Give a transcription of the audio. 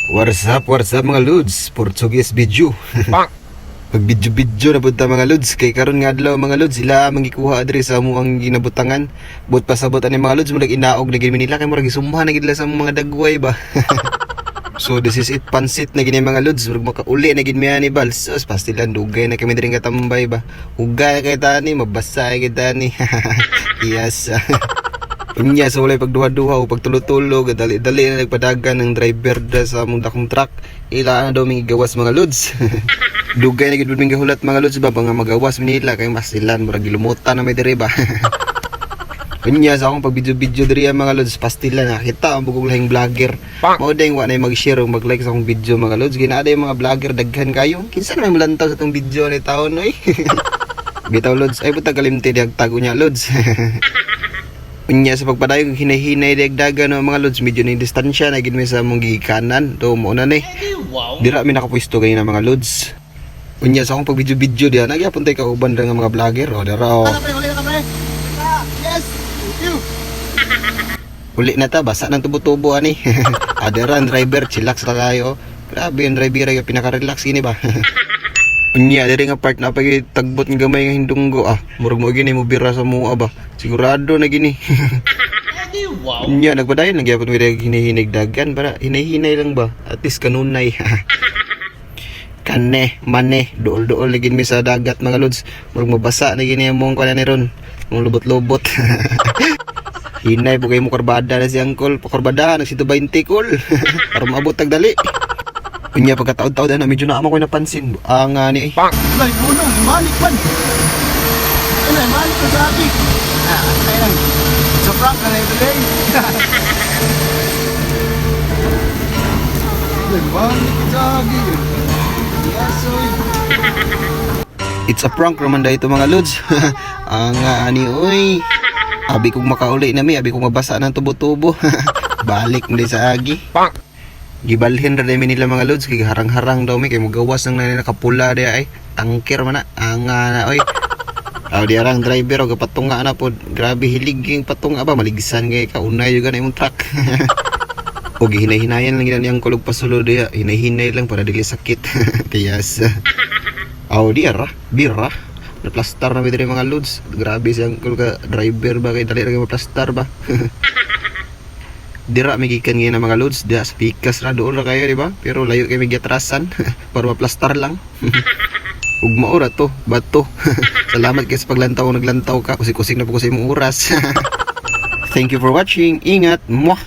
What's up mga Lods? Portuguese video. Pag video na punta mga Lods. Kay karon nga adlaw mga Lods, sila mangikuha adre sa amuang ginabutangan. But pasabot ani mga Lods, murag inaog na gid nila kay murag isumbahan na gid sa mga dagway ba. So this is it, pansit na gini mga Lods. Murag makauli na gid miya ni Bal. Sus pastilan dugay na kami diri katambay ba. Ugay kay tani, mabasa kay tani. Yes. Unya sa walay pagduha-duha o pagtulo-tulo, dali-dali na nagpadagan ng driver da sa among dakong truck. Ila na daw may gawas mga Lods. Dugay na gid ming gahulat mga Lods ba nga magawas nila kay masilan murag gilumutan na may dire ba. Unya sa akong pag-video diri mga Lods, pastila nakita ang bugog lahing vlogger. Mao ding wa na mag-share o mag-like sa akong video mga Lods. Ginaada yung mga vlogger daghan kayo. Kinsa na may mulantaw sa tong video ni taon oy. Bitaw Lods, ay buta kalimti diagtago niya Lods. Unya sa pagpadayon hinahinay dagdagan no mga Lods, medyo ni distansya na gid mi sa mong gikanan do mo na ni. Dira mi nakapwesto kay na mga Lods. Unya sa akong pag-video diha nagyapon tay kauban nga mga vlogger o dira o. Yes. You. Uli na ta basa nang tubo-tubo ani. Adara ang driver chillax ra kayo. Grabe ang driver ay pinaka-relax ini ba. Unya diri nga part na pag tagbot nga gamay nga hindunggo murag mo gini mo bira sa mua ba. Sigurado na gini. Wow. Unya nagpadayon nagyapon mi hinihinig dagan para hinahinay lang ba. At least kanunay. Kane, mane, dool-dool lagi mi sa dagat mga Lods. Murag mabasa na gini among kuan ni ron. Mong lubot-lubot. Hinay po kayo mo karbada na si Angkol. Pakarbadahan na si 20 kol. Para maabot tagdali. Unya pagkataod-taod na medyo na ako napansin. Ang ni Lay bunong malik man. Ano malik ko sabi. Ay lang. Sa prank na ito day. Lay malik sabi. Yasoy. It's a prank naman dahil ito mga Lods. Ang ani oy. Abi kong makauli na mi, abi kong mabasa ng tubo-tubo. Balik mo sa agi. Gibalhin ra mi nila mga Lods kay harang-harang daw mi kay magawas nang nakapula diya ay tangker man na ang oy. Aw di arang driver og patunga na pod. Grabe hilig yung patunga ba maligisan kay kaunay juga na imong truck. Og hinay-hinayan lang yan kulog pasulo diya. Hinay-hinay lang para dili sakit. Kayas. Aw di ara, bira. Naplastar na mi diri mga Lods. Grabe siyang kulog driver ba kay dali ra maplastar ba. Dira may gikan ngayon mga Lods, dira sa pikas na doon na kayo, di ba? Pero layo kayo may giatrasan para maplastar lang. Ug maura to, bato. Salamat kayo sa paglantaw, naglantaw ka. Kusik-kusik na po kasi mong oras. Thank you for watching. Ingat. Mwah!